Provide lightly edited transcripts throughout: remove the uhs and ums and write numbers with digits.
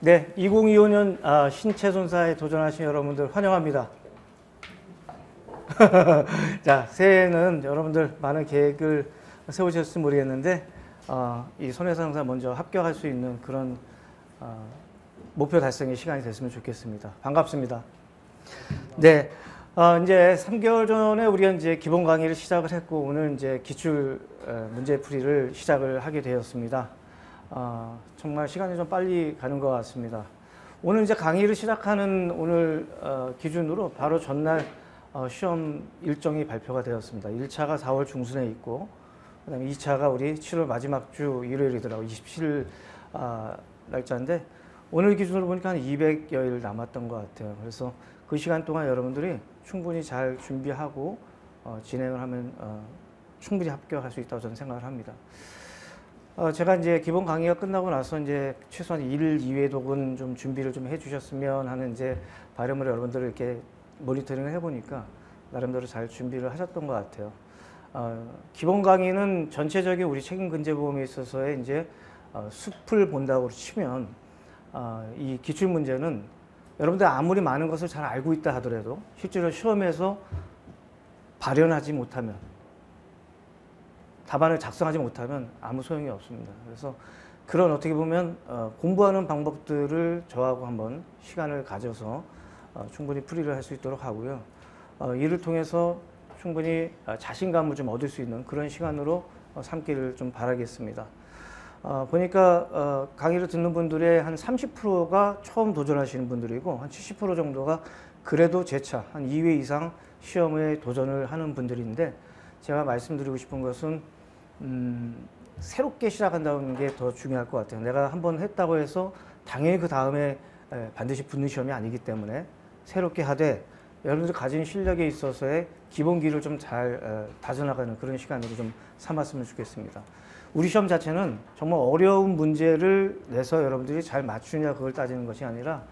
네, 2025년 신체 손사에 도전하신 여러분들 환영합니다. 자, 새해에는 여러분들 많은 계획을 세우셨을지 모르겠는데 이 손해상사 먼저 합격할 수 있는 그런 목표 달성의 시간이 됐으면 좋겠습니다. 반갑습니다. 네, 이제 3개월 전에 우리가 이제 기본 강의를 시작을 했고 오늘 이제 기출 문제풀이를 시작을 하게 되었습니다. 정말 시간이 좀 빨리 가는 것 같습니다. 오늘 이제 강의를 시작하는 오늘 기준으로 바로 전날 시험 일정이 발표가 되었습니다. 1차가 4월 중순에 있고 그 다음에 2차가 우리 7월 마지막 주 일요일이더라고요. 27일 날짜인데 오늘 기준으로 보니까 한 200여일 남았던 것 같아요. 그래서 그 시간 동안 여러분들이 충분히 잘 준비하고 진행을 하면 충분히 합격할 수 있다고 저는 생각을 합니다. 제가 이제 기본 강의가 끝나고 나서 이제 최소한 1일 이외독은 좀 준비를 좀 해주셨으면 하는 이제 바람을 여러분들 이렇게 모니터링을 해보니까 나름대로 잘 준비를 하셨던 것 같아요. 기본 강의는 전체적인 우리 책임근제보험에 있어서의 이제 숲을 본다고 치면 이 기출 문제는 여러분들 아무리 많은 것을 잘 알고 있다 하더라도 실제로 시험에서 발현하지 못하면 답안을 작성하지 못하면 아무 소용이 없습니다. 그래서 그런 어떻게 보면 공부하는 방법들을 저하고 한번 시간을 가져서 충분히 풀이를 할 수 있도록 하고요. 이를 통해서 충분히 자신감을 좀 얻을 수 있는 그런 시간으로 삼기를 좀 바라겠습니다. 보니까 강의를 듣는 분들의 한 30%가 처음 도전하시는 분들이고 한 70% 정도가 그래도 재차 한 2회 이상 시험에 도전을 하는 분들인데 제가 말씀드리고 싶은 것은 새롭게 시작한다는 게 더 중요할 것 같아요. 내가 한번 했다고 해서 당연히 그 다음에 반드시 붙는 시험이 아니기 때문에 새롭게 하되 여러분들 가진 실력에 있어서의 기본기를 좀 잘 다져나가는 그런 시간으로 좀 삼았으면 좋겠습니다. 우리 시험 자체는 정말 어려운 문제를 내서 여러분들이 잘 맞추냐 그걸 따지는 것이 아니라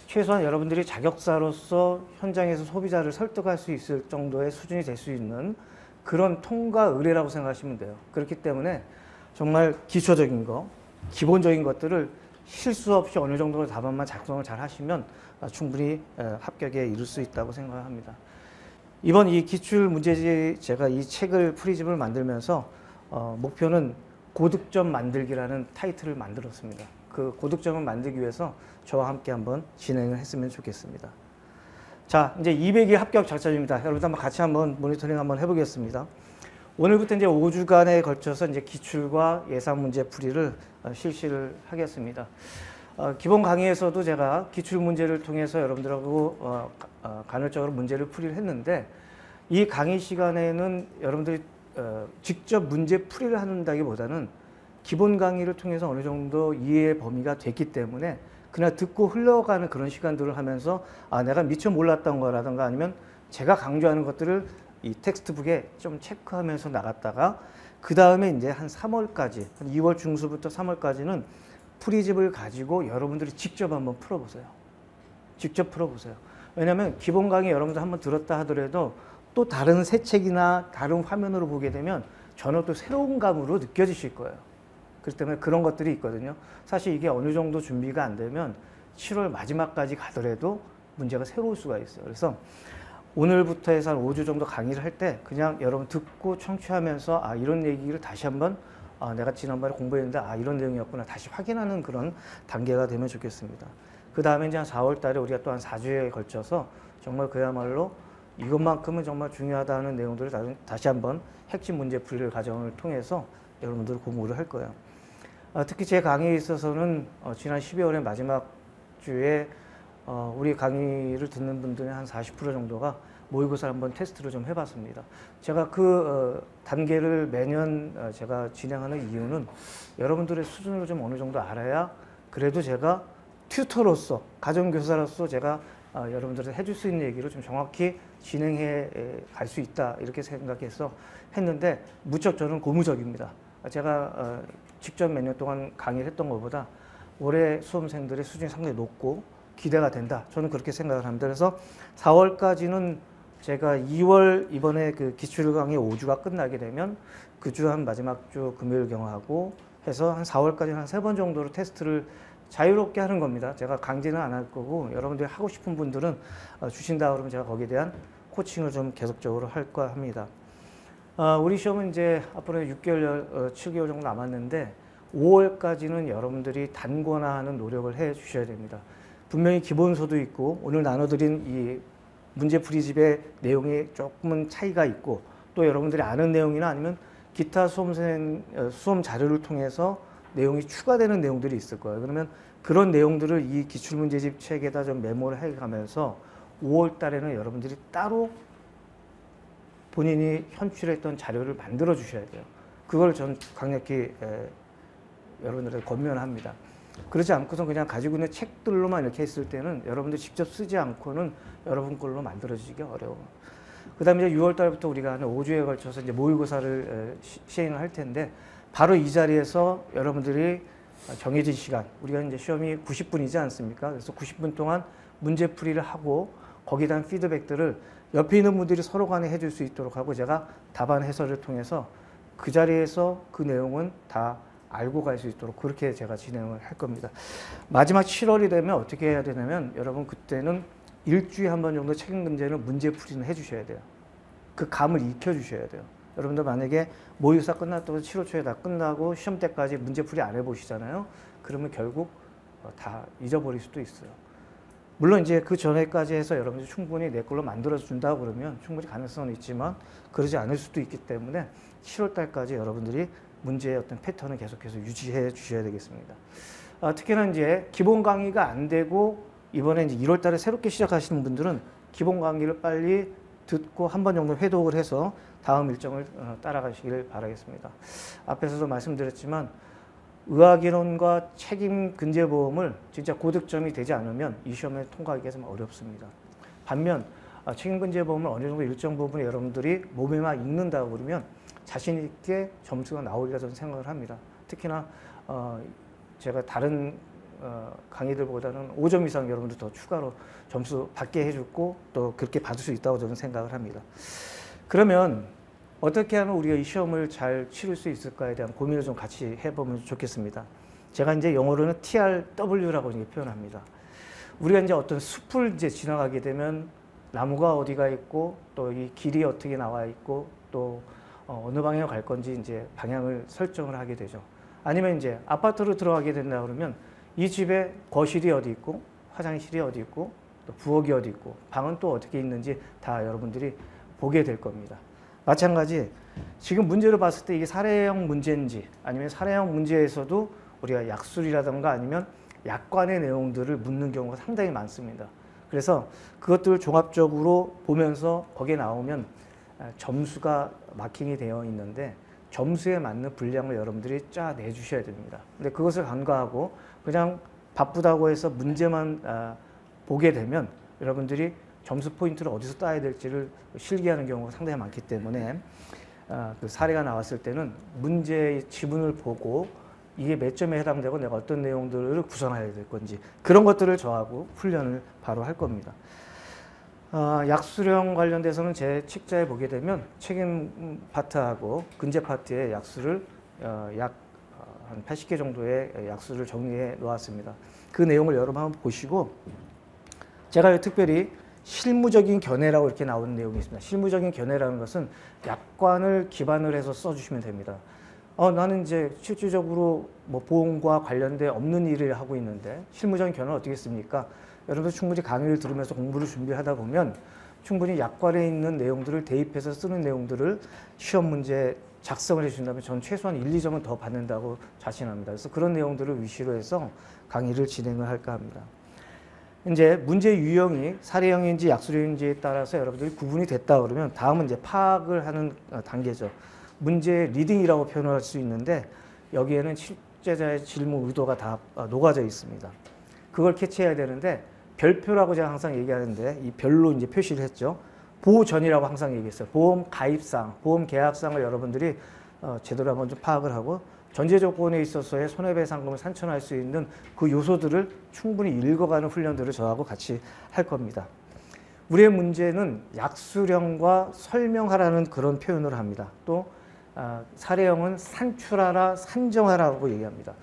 최소한 여러분들이 자격사로서 현장에서 소비자를 설득할 수 있을 정도의 수준이 될 수 있는 그런 통과 의뢰라고 생각하시면 돼요. 그렇기 때문에 정말 기초적인 거, 기본적인 것들을 실수 없이 어느 정도 답안만 작성을 잘 하시면 충분히 합격에 이를 수 있다고 생각합니다. 이번 이 기출 문제집 제가 이 책을 프리집을 만들면서 목표는 고득점 만들기라는 타이틀을 만들었습니다. 그 고득점을 만들기 위해서 저와 함께 한번 진행을 했으면 좋겠습니다. 자, 이제 200일 합격 작전입니다. 여러분들 한번 같이 한번 모니터링 한번 해보겠습니다. 오늘부터 이제 5주간에 걸쳐서 이제 기출과 예상 문제 풀이를 실시를 하겠습니다. 기본 강의에서도 제가 기출 문제를 통해서 여러분들하고 간헐적으로 문제를 풀이를 했는데 이 강의 시간에는 여러분들이 직접 문제 풀이를 한다기보다는 기본 강의를 통해서 어느 정도 이해의 범위가 됐기 때문에 그냥 듣고 흘러가는 그런 시간들을 하면서 내가 미처 몰랐던 거라든가 아니면 제가 강조하는 것들을 이 텍스트북에 좀 체크하면서 나갔다가 그 다음에 이제 한 3월까지, 한 2월 중순부터 3월까지는 프리집을 가지고 여러분들이 직접 한번 풀어보세요. 직접 풀어보세요. 왜냐하면 기본 강의 여러분들 한번 들었다 하더라도 또 다른 새 책이나 다른 화면으로 보게 되면 전혀 또 새로운 감으로 느껴지실 거예요. 그렇기 때문에 그런 것들이 있거든요. 사실 이게 어느 정도 준비가 안 되면 7월 마지막까지 가더라도 문제가 새로울 수가 있어요. 그래서 오늘부터 해서 한 5주 정도 강의를 할 때 그냥 여러분 듣고 청취하면서 이런 얘기를 다시 한번 내가 지난번에 공부했는데 이런 내용이었구나 다시 확인하는 그런 단계가 되면 좋겠습니다. 그 다음에 이제 한 4월 달에 우리가 또 한 4주에 걸쳐서 정말 그야말로 이것만큼은 정말 중요하다는 내용들을 다시 한번 핵심 문제 풀이를 과정을 통해서 여러분들 공부를 할 거예요. 특히 제 강의에 있어서는 지난 12월의 마지막 주에 우리 강의를 듣는 분들의 한 40% 정도가 모의고사를 한번 테스트를 좀 해봤습니다. 제가 그 단계를 매년 제가 진행하는 이유는 여러분들의 수준을 좀 어느 정도 알아야 그래도 제가 튜터로서, 가정교사로서 제가 여러분들한테 해줄 수 있는 얘기를 좀 정확히 진행해 갈 수 있다 이렇게 생각해서 했는데 무척 저는 고무적입니다. 제가 직접 몇 년 동안 강의를 했던 것보다 올해 수험생들의 수준이 상당히 높고 기대가 된다. 저는 그렇게 생각을 합니다. 그래서 4월까지는 제가 2월 이번에 그 기출 강의 5주가 끝나게 되면 그 주 한 마지막 주 금요일 경하고 해서 한 4월까지 한 3번 정도로 테스트를 자유롭게 하는 겁니다. 제가 강제는 안 할 거고 여러분들이 하고 싶은 분들은 주신다 그러면 제가 거기에 대한 코칭을 좀 계속적으로 할까 합니다. 우리 시험은 이제 앞으로 6개월, 7개월 정도 남았는데 5월까지는 여러분들이 단권화하는 노력을 해 주셔야 됩니다. 분명히 기본서도 있고 오늘 나눠드린 이 문제풀이집의 내용이 조금은 차이가 있고 또 여러분들이 아는 내용이나 아니면 기타 수험 자료를 통해서 내용이 추가되는 내용들이 있을 거예요. 그러면 그런 내용들을 이 기출문제집 책에다 좀 메모를 해가면서 5월 달에는 여러분들이 따로 본인이 현출했던 자료를 만들어 주셔야 돼요. 그걸 전 강력히 여러분들에게 권면합니다. 그러지 않고서 그냥 가지고 있는 책들로만 이렇게 했을 때는 여러분들 직접 쓰지 않고는 여러분 걸로 만들어지기 어려워요. 그 다음에 이제 6월 달부터 우리가 한 5주에 걸쳐서 이제 모의고사를 시행을 할 텐데 바로 이 자리에서 여러분들이 정해진 시간, 우리가 이제 시험이 90분이지 않습니까? 그래서 90분 동안 문제풀이를 하고 거기에 대한 피드백들을 옆에 있는 분들이 서로 간에 해줄 수 있도록 하고 제가 답안 해설을 통해서 그 자리에서 그 내용은 다 알고 갈 수 있도록 그렇게 제가 진행을 할 겁니다. 마지막 7월이 되면 어떻게 해야 되냐면 여러분 그때는 일주일에 한 번 정도 책임문제는 문제풀이는 해주셔야 돼요. 그 감을 익혀주셔야 돼요. 여러분들 만약에 모의고사 끝났다고 7월 초에 다 끝나고 시험 때까지 문제풀이 안 해보시잖아요. 그러면 결국 다 잊어버릴 수도 있어요. 물론 이제 그 전에까지 해서 여러분들이 충분히 내 걸로 만들어준다고 그러면 충분히 가능성은 있지만 그러지 않을 수도 있기 때문에 7월 달까지 여러분들이 문제의 어떤 패턴을 계속해서 유지해 주셔야 되겠습니다. 특히나 이제 기본 강의가 안 되고 이번에 이제 1월 달에 새롭게 시작하시는 분들은 기본 강의를 빨리 듣고 한 번 정도 회독을 해서 다음 일정을 따라가시길 바라겠습니다. 앞에서도 말씀드렸지만 의학이론과 책임근제보험을 진짜 고득점이 되지 않으면 이 시험에 통과하기가 좀 어렵습니다. 반면 책임근제보험을 어느 정도 일정 부분 여러분들이 몸에만 읽는다고 그러면 자신 있게 점수가 나오리라 저는 생각을 합니다. 특히나 제가 다른 강의들보다는 5점 이상 여러분들 더 추가로 점수 받게 해줬고 또 그렇게 받을 수 있다고 저는 생각을 합니다. 그러면 어떻게 하면 우리가 이 시험을 잘 치를 수 있을까에 대한 고민을 좀 같이 해보면 좋겠습니다. 제가 이제 영어로는 TRW라고 이렇게 표현합니다. 우리가 이제 어떤 숲을 이제 지나가게 되면 나무가 어디가 있고 또 이 길이 어떻게 나와 있고 또 어느 방향으로 갈 건지 이제 방향을 설정을 하게 되죠. 아니면 이제 아파트로 들어가게 된다 그러면 이 집에 거실이 어디 있고 화장실이 어디 있고 또 부엌이 어디 있고 방은 또 어떻게 있는지 다 여러분들이 보게 될 겁니다. 마찬가지 지금 문제를 봤을 때 이게 사례형 문제인지 아니면 사례형 문제에서도 우리가 약술이라든가 아니면 약관의 내용들을 묻는 경우가 상당히 많습니다. 그래서 그것들을 종합적으로 보면서 거기에 나오면 점수가 마킹이 되어 있는데 점수에 맞는 분량을 여러분들이 짜 내주셔야 됩니다. 근데 그것을 간과하고 그냥 바쁘다고 해서 문제만 보게 되면 여러분들이 점수 포인트를 어디서 따야 될지를 실기하는 경우가 상당히 많기 때문에 그 사례가 나왔을 때는 문제의 지문을 보고 이게 몇 점에 해당되고 내가 어떤 내용들을 구성해야 될 건지 그런 것들을 저하고 훈련을 바로 할 겁니다. 약수령 관련돼서는 제 책자에 보게 되면 책임 파트하고 근제 파트의 약수를 약 한 80개 정도의 약수를 정리해 놓았습니다. 그 내용을 여러분 한번 보시고 제가 특별히 실무적인 견해라고 이렇게 나오는 내용이 있습니다. 실무적인 견해라는 것은 약관을 기반으로 해서 써주시면 됩니다. 나는 이제 실질적으로 뭐 보험과 관련된 없는 일을 하고 있는데 실무적인 견해는 어떻게 씁니까? 여러분들 충분히 강의를 들으면서 공부를 준비하다 보면 충분히 약관에 있는 내용들을 대입해서 쓰는 내용들을 시험 문제 작성을 해준다면 저는 최소한 1, 2점은 더 받는다고 자신합니다. 그래서 그런 내용들을 위시로 해서 강의를 진행을 할까 합니다. 이제 문제 유형이 사례형인지 약수령인지에 따라서 여러분들이 구분이 됐다 그러면 다음은 이제 파악을 하는 단계죠. 문제 리딩이라고 표현할 수 있는데 여기에는 출제자의 질문 의도가 다 녹아져 있습니다. 그걸 캐치해야 되는데 별표라고 제가 항상 얘기하는데 이 별로 이제 표시를 했죠. 보전이라고 항상 얘기했어요. 보험 가입상, 보험 계약상을 여러분들이 제대로 한번 좀 파악을 하고 전제 조건에 있어서의 손해배상금을 산천할 수 있는 그 요소들을 충분히 읽어가는 훈련들을 저하고 같이 할 겁니다. 우리의 문제는 약수령과 설명하라는 그런 표현을 합니다. 또 사례형은 산출하라, 산정하라고 얘기합니다.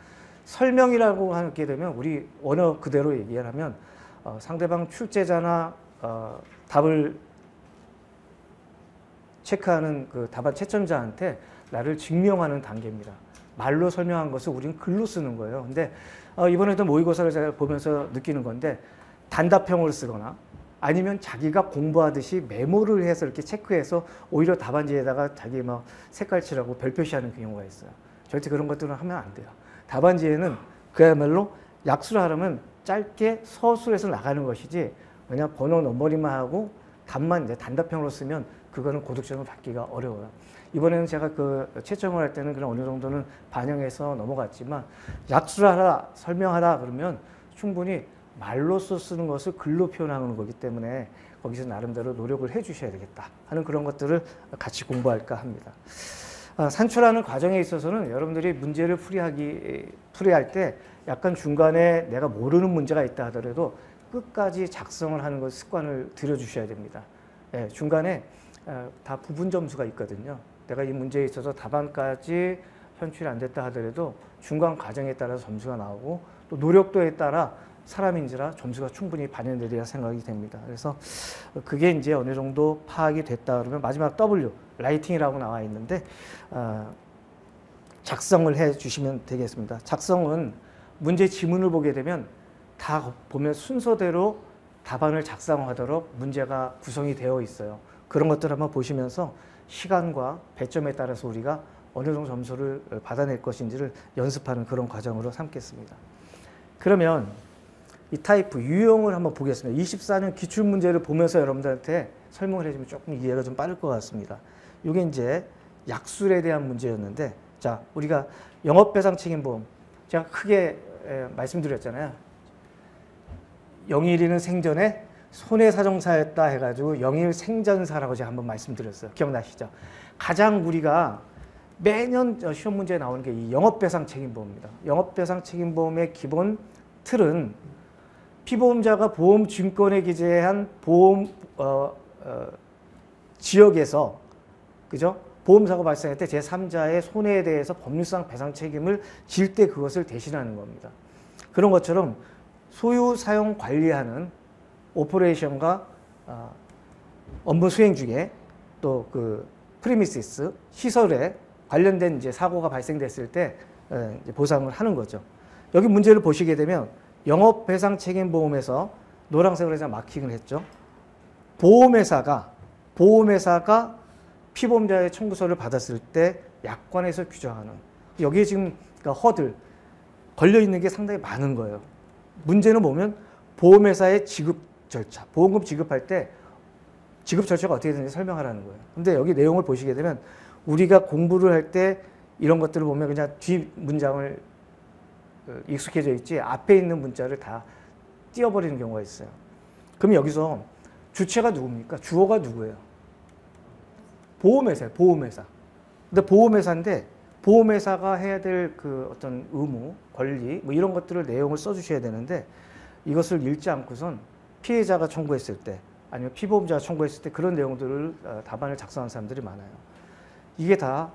설명이라고 하게 되면 우리 언어 그대로 얘기를 하면 상대방 출제자나 답을 체크하는 그 답안 채점자한테 나를 증명하는 단계입니다. 말로 설명한 것을 우리는 글로 쓰는 거예요. 근데 이번에도 모의고사를 제가 보면서 느끼는 건데 단답형으로 쓰거나 아니면 자기가 공부하듯이 메모를 해서 이렇게 체크해서 오히려 답안지에다가 자기 막 색깔칠하고 별 표시하는 경우가 있어요. 절대 그런 것들은 하면 안 돼요. 답안지에는 그야말로 약수를 하려면 짧게 서술해서 나가는 것이지 그냥 번호 넘버링만 하고 답만 이제 단답형으로 쓰면 그거는 고득점을 받기가 어려워요. 이번에는 제가 그 채점을 할 때는 그런 어느 정도는 반영해서 넘어갔지만 약수를 하라, 설명하라 그러면 충분히 말로써 쓰는 것을 글로 표현하는 거기 때문에 거기서 나름대로 노력을 해 주셔야 되겠다 하는 그런 것들을 같이 공부할까 합니다. 산출하는 과정에 있어서는 여러분들이 문제를 풀이할 때 약간 중간에 내가 모르는 문제가 있다 하더라도 끝까지 작성을 하는 것 습관을 들여주셔야 됩니다. 예, 중간에 다 부분 점수가 있거든요. 내가 이 문제에 있어서 답안까지 현출이 안 됐다 하더라도 중간 과정에 따라서 점수가 나오고 또 노력도에 따라 사람인지라 점수가 충분히 반영되리라 생각이 됩니다. 그래서 그게 이제 어느 정도 파악이 됐다 그러면 마지막 W, 라이팅이라고 나와 있는데 작성을 해 주시면 되겠습니다. 작성은 문제 지문을 보게 되면 다 보면 순서대로 답안을 작성하도록 문제가 구성이 되어 있어요. 그런 것들 한번 보시면서 시간과 배점에 따라서 우리가 어느 정도 점수를 받아낼 것인지를 연습하는 그런 과정으로 삼겠습니다. 그러면 이 타입 유형을 한번 보겠습니다. 24년 기출문제를 보면서 여러분들한테 설명을 해주면 조금 이해가 좀 빠를 것 같습니다. 이게 이제 약술에 대한 문제였는데, 자, 우리가 영업배상책임보험, 제가 크게 말씀드렸잖아요. 영일이는 생전에 손해사정사였다 해가지고 영일생전사라고 제가 한번 말씀드렸어요. 기억나시죠? 가장 우리가 매년 시험 문제에 나오는 게 이 영업배상책임보험입니다. 영업배상책임보험의 기본 틀은 피보험자가 보험증권에 기재한 보험 지역에서, 그죠? 보험사고 발생할 때 제3자의 손해에 대해서 법률상 배상 책임을 질 때 그것을 대신하는 겁니다. 그런 것처럼 소유, 사용, 관리하는 오퍼레이션과 업무 수행 중에 또 그 프리미시스, 시설에 관련된 이제 사고가 발생됐을 때 이제 보상을 하는 거죠. 여기 문제를 보시게 되면 영업배상책임보험에서 노란색으로 해서 마킹을 했죠. 보험회사가 피보험자의 청구서를 받았을 때 약관에서 규정하는, 여기에 지금 그러니까 허들 걸려있는 게 상당히 많은 거예요. 문제는 보면 보험회사의 지급 절차, 보험금 지급할 때 지급 절차가 어떻게 되는지 설명하라는 거예요. 근데 여기 내용을 보시게 되면 우리가 공부를 할 때 이런 것들을 보면 그냥 뒷 문장을 익숙해져 있지 앞에 있는 문자를 다 띄워버리는 경우가 있어요. 그럼 여기서 주체가 누굽니까? 주어가 누구예요? 보험회사예요. 보험회사. 근데 보험회사인데 보험회사가 해야 될 그 어떤 의무, 권리 뭐 이런 것들을 내용을 써주셔야 되는데 이것을 읽지 않고선 피해자가 청구했을 때 아니면 피보험자가 청구했을 때 그런 내용들을 답안을 작성한 사람들이 많아요. 이게 다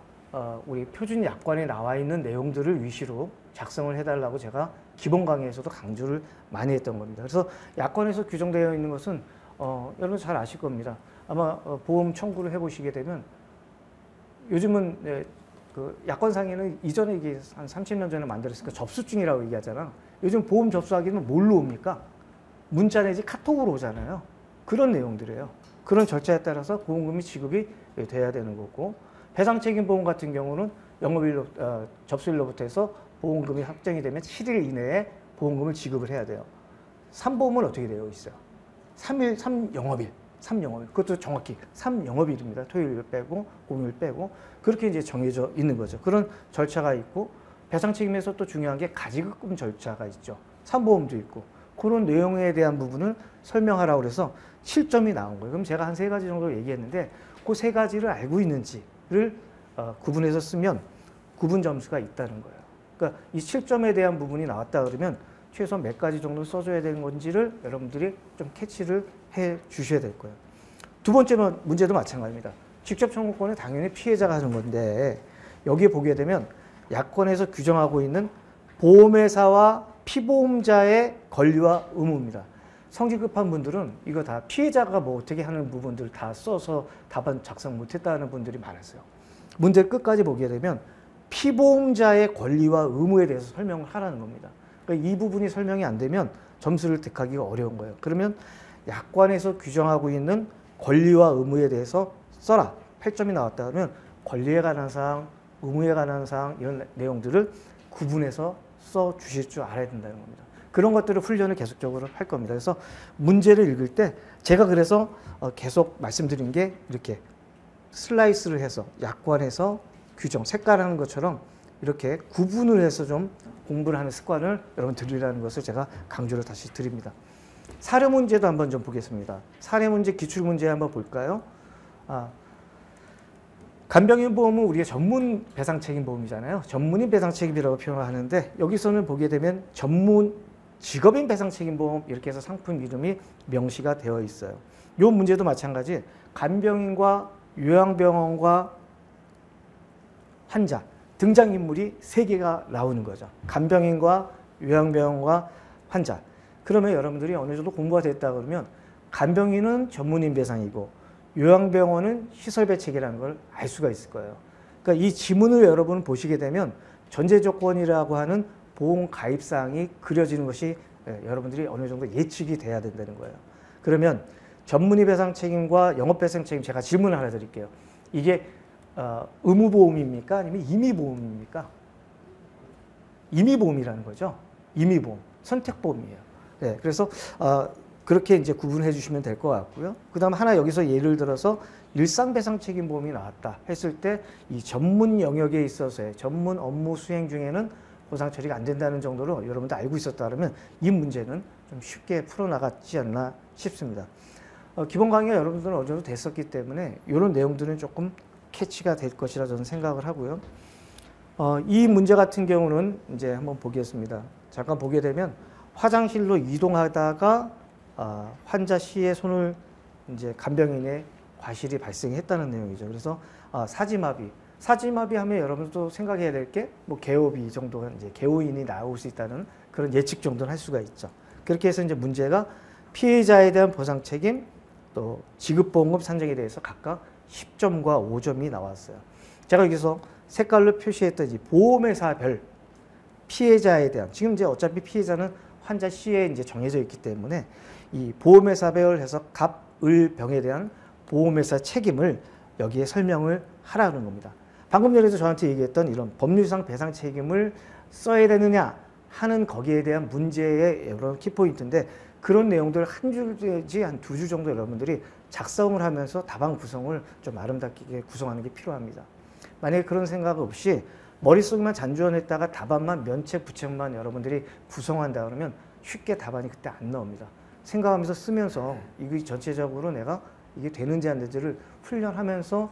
우리 표준 약관에 나와 있는 내용들을 위시로 작성을 해달라고 제가 기본 강의에서도 강조를 많이 했던 겁니다. 그래서 약관에서 규정되어 있는 것은 여러분 잘 아실 겁니다. 아마 보험 청구를 해보시게 되면 요즘은 그 약관상에는 이전에 이게 한 30년 전에 만들었으니까 접수증이라고 얘기하잖아. 요즘 보험 접수하기는 뭘로 옵니까? 문자 내지 카톡으로 오잖아요. 그런 내용들이에요. 그런 절차에 따라서 보험금이 지급이 돼야 되는 거고, 배상책임보험 같은 경우는 영업일로 접수일로부터 해서 보험금이 확정이 되면 7일 이내에 보험금을 지급을 해야 돼요. 3보험은 어떻게 되어 있어요? 3영업일. 그것도 정확히 3영업일입니다. 토요일 빼고 공휴일 빼고 그렇게 이제 정해져 있는 거죠. 그런 절차가 있고, 배상책임에서 또 중요한 게 가지급금 절차가 있죠. 3보험도 있고 그런 내용에 대한 부분을 설명하라고 그래서 7점이 나온 거예요. 그럼 제가 한 3가지 정도 얘기했는데 그 3가지를 알고 있는지를 구분해서 쓰면 구분 점수가 있다는 거예요. 그러니까 이 7점에 대한 부분이 나왔다 그러면 최소한 몇 가지 정도 써줘야 되는 건지를 여러분들이 좀 캐치를 해 주셔야 될 거예요. 두 번째 문제도 마찬가지입니다. 직접 청구권은 당연히 피해자가 하는 건데 여기에 보게 되면 약관에서 규정하고 있는 보험회사와 피보험자의 권리와 의무입니다. 성질 급한 분들은 이거 다 피해자가 뭐 어떻게 하는 부분들 다 써서 답안 작성 못했다는 분들이 많았어요. 문제를 끝까지 보게 되면 피보험자의 권리와 의무에 대해서 설명을 하라는 겁니다. 그러니까 이 부분이 설명이 안 되면 점수를 득하기가 어려운 거예요. 그러면 약관에서 규정하고 있는 권리와 의무에 대해서 써라. 8점이 나왔다 그러면 권리에 관한 사항, 의무에 관한 사항 이런 내용들을 구분해서 써 주실 줄 알아야 된다는 겁니다. 그런 것들을 훈련을 계속적으로 할 겁니다. 그래서 문제를 읽을 때 제가 그래서 계속 말씀드린 게 이렇게 슬라이스를 해서 약관에서 규정, 색깔하는 것처럼 이렇게 구분을 해서 좀 공부를 하는 습관을 여러분 들이라는 것을 제가 강조를 다시 드립니다. 사례 문제도 한번 좀 보겠습니다. 사례 문제, 기출 문제 한번 볼까요? 간병인 보험은 우리가 전문 배상 책임 보험이잖아요. 전문인 배상 책임이라고 표현하는데 여기서는 보게 되면 전문 직업인 배상 책임 보험 이렇게 해서 상품 이름이 명시가 되어 있어요. 이 문제도 마찬가지 간병인과 요양병원과 환자 등장인물이 3개가 나오는 거죠. 간병인과 요양병원과 환자. 그러면 여러분들이 어느 정도 공부가 됐다 그러면 간병인은 전문인 배상이고 요양병원은 시설배책이라는 걸 알 수가 있을 거예요. 그러니까 이 지문을 여러분 보시게 되면 전제조건이라고 하는 보험 가입사항이 그려지는 것이 여러분들이 어느 정도 예측이 돼야 된다는 거예요. 그러면 전문의 배상 책임과 영업배상 책임 제가 질문을 하나 드릴게요. 이게 의무보험입니까? 아니면 임의보험입니까? 임의보험이라는 거죠. 임의보험, 선택보험이에요. 네, 그래서 그렇게 이제 구분해 주시면 될 것 같고요. 그 다음 하나 여기서 예를 들어서 일상배상책임보험이 나왔다 했을 때 이 전문 영역에 있어서의 전문 업무 수행 중에는 보상 처리가 안 된다는 정도로 여러분들 알고 있었다 그러면 이 문제는 좀 쉽게 풀어나갔지 않나 싶습니다. 기본 강의가 여러분들은 어느 정도 됐었기 때문에 이런 내용들은 조금 캐치가 될 것이라 저는 생각을 하고요. 이 문제 같은 경우는 이제 한번 보겠습니다. 잠깐 보게 되면 화장실로 이동하다가 환자 C의 손을 이제 간병인의 과실이 발생했다는 내용이죠. 그래서 사지마비 하면 여러분도 생각해야 될 게 뭐 개호비 정도가 이제 개호인이 나올 수 있다는 그런 예측 정도는 할 수가 있죠. 그렇게 해서 이제 문제가 피해자에 대한 보상 책임 또 지급보험금 산정에 대해서 각각 10점과 5점이 나왔어요. 제가 여기서 색깔로 표시했던 이 보험회사별 피해자에 대한 지금 이제 어차피 피해자는 환자 C에 이제 정해져 있기 때문에 이 보험회사별 해서 갑, 을, 병에 대한 보험회사 책임을 여기에 설명을 하라는 겁니다. 방금 전에도 저한테 얘기했던 이런 법률상 배상 책임을 써야 되느냐 하는 거기에 대한 문제의 여러 키포인트인데 그런 내용들 한 줄 내지 한 2줄 정도 여러분들이 작성을 하면서 답안 구성을 좀 아름답게 구성하는 게 필요합니다. 만약에 그런 생각 없이 머릿속에만 잔주현했다가 답안만 면책 부책만 여러분들이 구성한다 그러면 쉽게 답안이 그때 안 나옵니다. 생각하면서 쓰면서 이게 전체적으로 내가 이게 되는지 안 되는지를 훈련하면서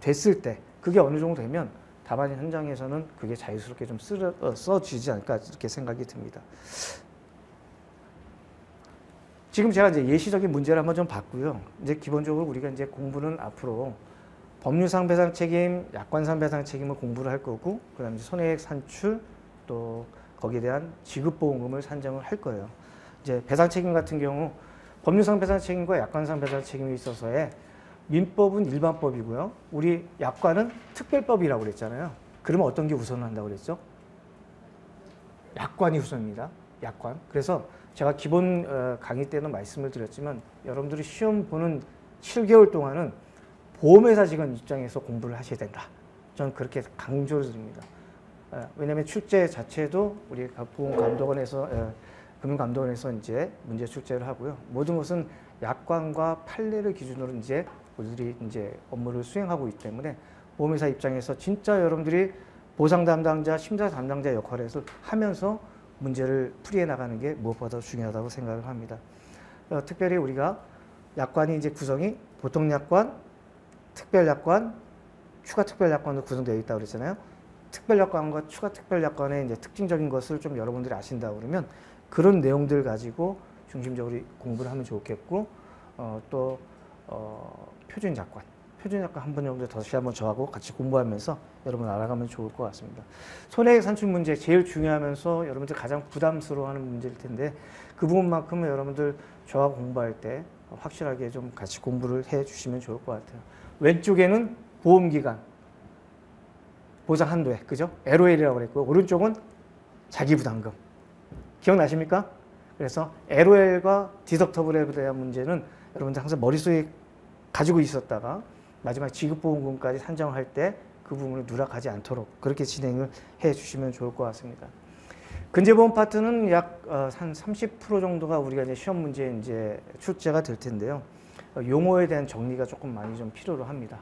됐을 때 그게 어느 정도 되면 답안 현장에서는 그게 자유스럽게 좀 써지지 않을까 이렇게 생각이 듭니다. 지금 제가 이제 예시적인 문제를 한번 좀 봤고요. 이제 기본적으로 우리가 이제 공부는 앞으로 법률상 배상 책임, 약관상 배상 책임을 공부를 할 거고, 그다음에 손해액 산출, 또 거기에 대한 지급보험금을 산정을 할 거예요. 이제 배상 책임 같은 경우 법률상 배상 책임과 약관상 배상 책임에 있어서의 민법은 일반법이고요. 우리 약관은 특별법이라고 그랬잖아요. 그러면 어떤 게 우선한다고 그랬죠? 약관이 우선입니다. 약관. 그래서 제가 기본 강의 때는 말씀을 드렸지만 여러분들이 시험 보는 7개월 동안은 보험회사 직원 입장에서 공부를 하셔야 된다. 저는 그렇게 강조를 드립니다. 왜냐하면 출제 자체도 우리 보험감독원에서 금융감독원에서 이제 문제 출제를 하고요. 모든 것은 약관과 판례를 기준으로 이제 우리들이 이제 업무를 수행하고 있기 때문에 보험회사 입장에서 진짜 여러분들이 보상 담당자, 심사 담당자 역할에서 하면서 문제를 풀이해 나가는 게 무엇보다 중요하다고 생각을 합니다. 특별히 우리가 약관이 이제 구성이 보통 약관, 특별 약관, 추가 특별 약관으로 구성되어 있다고 그랬잖아요. 특별 약관과 추가 특별 약관의 이제 특징적인 것을 좀 여러분들이 아신다고 그러면 그런 내용들 가지고 중심적으로 공부를 하면 좋겠고 또 표준 약관 표준약관 한 번 정도 다시 한번 저하고 같이 공부하면서 여러분 알아가면 좋을 것 같습니다. 손해액 산출 문제 제일 중요하면서 여러분들 가장 부담스러워하는 문제일 텐데 그 부분만큼은 여러분들 저하고 공부할 때 확실하게 좀 같이 공부를 해 주시면 좋을 것 같아요. 왼쪽에는 보험기간, 보상 한도액, 그죠? LOL이라고 그랬고 오른쪽은 자기부담금. 기억나십니까? 그래서 LOL과 디덕터블에 대한 문제는 여러분들 항상 머릿속에 가지고 있었다가 마지막 지급보험금까지 산정할 때 그 부분을 누락하지 않도록 그렇게 진행을 해 주시면 좋을 것 같습니다. 근제보험 파트는 약 한 30% 정도가 우리가 이제 시험 문제에 이제 출제가 될 텐데요. 용어에 대한 정리가 조금 많이 좀 필요로 합니다.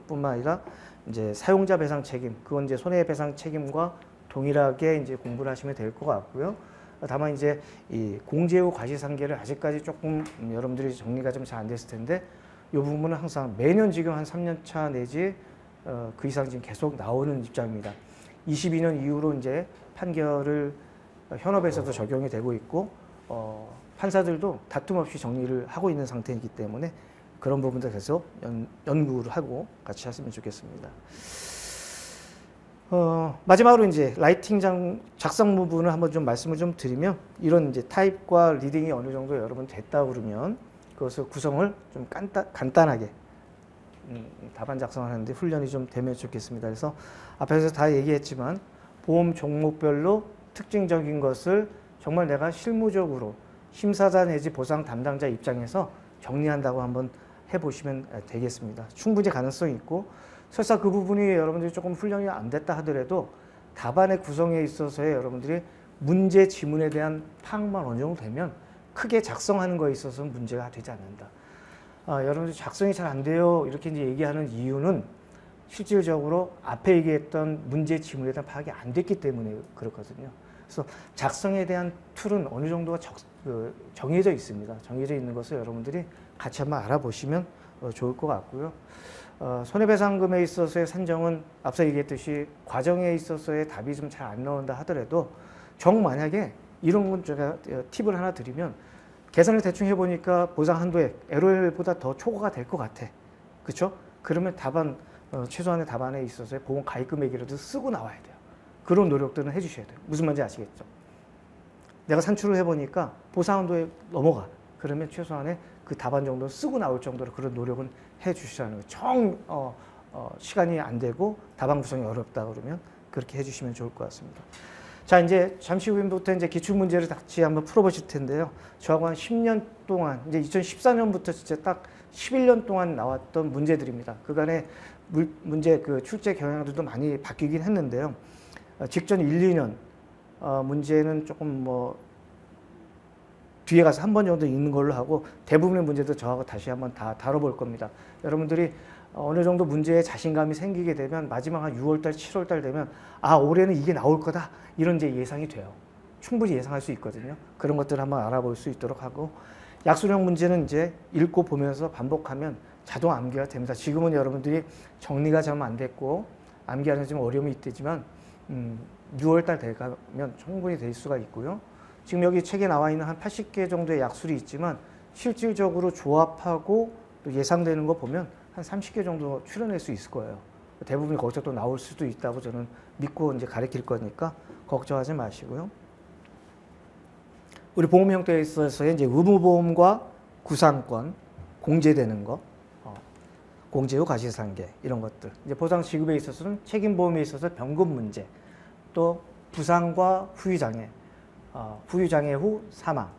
뿐만 아니라 이제 사용자 배상 책임, 그건 이제 손해배상 책임과 동일하게 이제 공부를 하시면 될 것 같고요. 다만 이제 이 공제 후 과시상계를 아직까지 조금 여러분들이 정리가 좀 잘 안 됐을 텐데 이 부분은 항상 매년 지금 한 3년 차 내지 그 이상 지금 계속 나오는 입장입니다. 22년 이후로 이제 판결을 현업에서도 적용이 되고 있고 판사들도 다툼 없이 정리를 하고 있는 상태이기 때문에 그런 부분도 계속 연구를 하고 같이 하시면 좋겠습니다. 마지막으로 이제 라이팅 작성 부분을 한번 좀 말씀을 좀 드리면 이런 이제 타입과 리딩이 어느 정도 여러분 됐다 그러면 그것을 구성을 좀 간단하게 답안 작성하는데 훈련이 좀 되면 좋겠습니다. 그래서 앞에서 다 얘기했지만 보험 종목별로 특징적인 것을 정말 내가 실무적으로 심사자 내지 보상 담당자 입장에서 정리한다고 한번 해보시면 되겠습니다. 충분히 가능성이 있고 설사 그 부분이 여러분들이 조금 훈련이 안 됐다 하더라도 답안의 구성에 있어서의 여러분들이 문제 지문에 대한 파악만 어느 정도 되면 크게 작성하는 거에 있어서는 문제가 되지 않는다. 여러분들 작성이 잘 안 돼요 이렇게 이제 얘기하는 이유는 실질적으로 앞에 얘기했던 문제 지문에 대한 파악이 안 됐기 때문에 그렇거든요. 그래서 작성에 대한 툴은 어느 정도가 정해져 있습니다. 정해져 있는 것을 여러분들이 같이 한번 알아보시면 좋을 것 같고요. 손해배상금에 있어서의 산정은 앞서 얘기했듯이 과정에 있어서의 답이 좀 잘 안 나온다 하더라도 만약에 이런 건 제가 팁을 하나 드리면 계산을 대충 해보니까 보상 한도액 LOL보다 더 초과가 될 것 같아. 그렇죠? 그러면 답안 최소한의 답안에 있어서의 보험 가입 금액이라도 쓰고 나와야 돼요. 그런 노력들은 해주셔야 돼요. 무슨 말인지 아시겠죠? 내가 산출을 해보니까 보상 한도액 넘어가. 그러면 최소한의 그 답안 정도 쓰고 나올 정도로 그런 노력은 해주시라는 거예요. 시간이 안 되고 답안 구성이 어렵다 그러면 그렇게 해주시면 좋을 것 같습니다. 자, 이제 잠시 후부터 이제 기출문제를 같이 한번 풀어보실 텐데요. 저하고 한 10년 동안, 이제 2014년부터 진짜 딱 11년 동안 나왔던 문제들입니다. 그간에 문제 출제 경향들도 많이 바뀌긴 했는데요. 직전 1, 2년 문제는 조금 뒤에 가서 한 번 정도 읽는 걸로 하고 대부분의 문제도 저하고 다시 한번 다 다뤄볼 겁니다. 여러분들이 어느 정도 문제에 자신감이 생기게 되면 마지막 한 6월달, 7월달 되면 올해는 이게 나올 거다 이런 이제 예상이 돼요. 충분히 예상할 수 있거든요. 그런 것들을 한번 알아볼 수 있도록 하고 약수령 문제는 이제 읽고 보면서 반복하면 자동 암기가 됩니다. 지금은 여러분들이 정리가 좀 안 됐고 암기하는 좀 어려움이 있지만 6월달 돼가면 충분히 될 수가 있고요. 지금 여기 책에 나와 있는 한 80개 정도의 약술이 있지만 실질적으로 조합하고 또 예상되는 거 보면 한 30개 정도 출연할 수 있을 거예요. 대부분이 거기서 또 나올 수도 있다고 저는 믿고 이제 가르칠 거니까 걱정하지 마시고요. 우리 보험 형태에 있어서의 이제 의무보험과 구상권, 공제되는 거, 공제 후 과시상계 이런 것들. 이제 보상 지급에 있어서는 책임보험에 있어서 병급 문제, 또 부상과 후유장애, 후유장애 후 사망,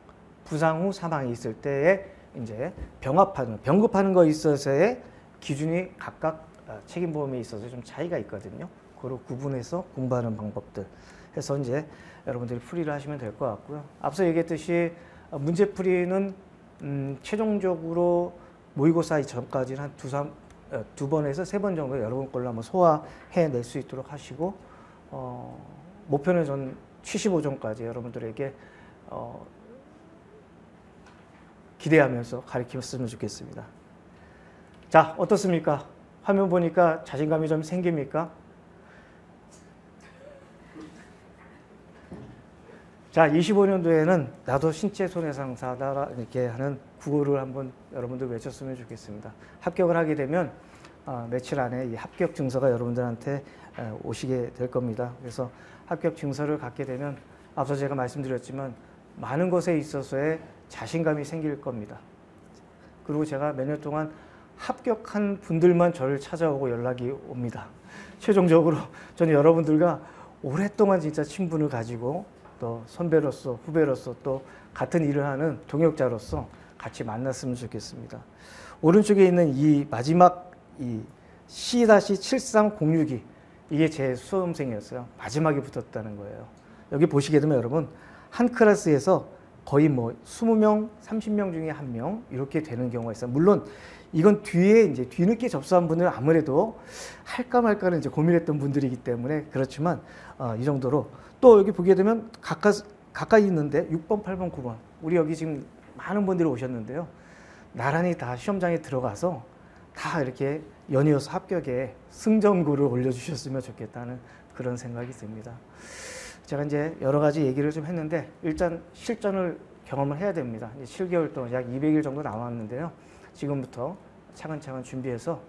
부상 후 사망이 있을 때에 이제 병급하는 거에 있어서의 기준이 각각 책임보험에 있어서 좀 차이가 있거든요. 그걸 구분해서 공부하는 방법들 해서 이제 여러분들이 풀이를 하시면 될 것 같고요. 앞서 얘기했듯이 문제풀이는 최종적으로 모의고사 전까지는 한 두 번에서 세 번 정도 여러분 걸로 한번 소화해낼 수 있도록 하시고 목표는 전 75점까지 여러분들에게 기대하면서 가르쳤으면 좋겠습니다. 자, 어떻습니까? 화면 보니까 자신감이 좀 생깁니까? 자, 25년도에는 나도 신체 손해상사다 이렇게 하는 구호를 한번 여러분들 외쳤으면 좋겠습니다. 합격을 하게 되면 며칠 안에 이 합격 증서가 여러분들한테 오시게 될 겁니다. 그래서 합격 증서를 갖게 되면 앞서 제가 말씀드렸지만 많은 것에 있어서의 자신감이 생길 겁니다. 그리고 제가 몇 년 동안 합격한 분들만 저를 찾아오고 연락이 옵니다. 최종적으로 저는 여러분들과 오랫동안 진짜 친분을 가지고 또 선배로서 후배로서 또 같은 일을 하는 동역자로서 같이 만났으면 좋겠습니다. 오른쪽에 있는 이 마지막 이 C-7306이 이게 제 수험생이었어요. 마지막에 붙었다는 거예요. 여기 보시게 되면 여러분 한 클래스에서 거의 뭐 20명, 30명 중에 1명 이렇게 되는 경우가 있어요. 물론 이건 뒤에 이제 뒤늦게 접수한 분들은 아무래도 할까 말까는 이제 고민했던 분들이기 때문에 그렇지만 이 정도로 또 여기 보게 되면 가까이 있는데 6번, 8번, 9번 우리 여기 지금 많은 분들이 오셨는데요. 나란히 다 시험장에 들어가서 다 이렇게 연이어서 합격에 승점구를 올려주셨으면 좋겠다는 그런 생각이 듭니다. 제가 이제 여러 가지 얘기를 좀 했는데 일단 실전을 경험을 해야 됩니다. 이제 7개월 동안 약 200일 정도 남았는데요. 지금부터 차근차근 준비해서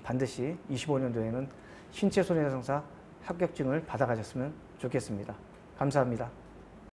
반드시 25년도에는 신체 손해배상사 합격증을 받아가셨으면 좋겠습니다. 감사합니다.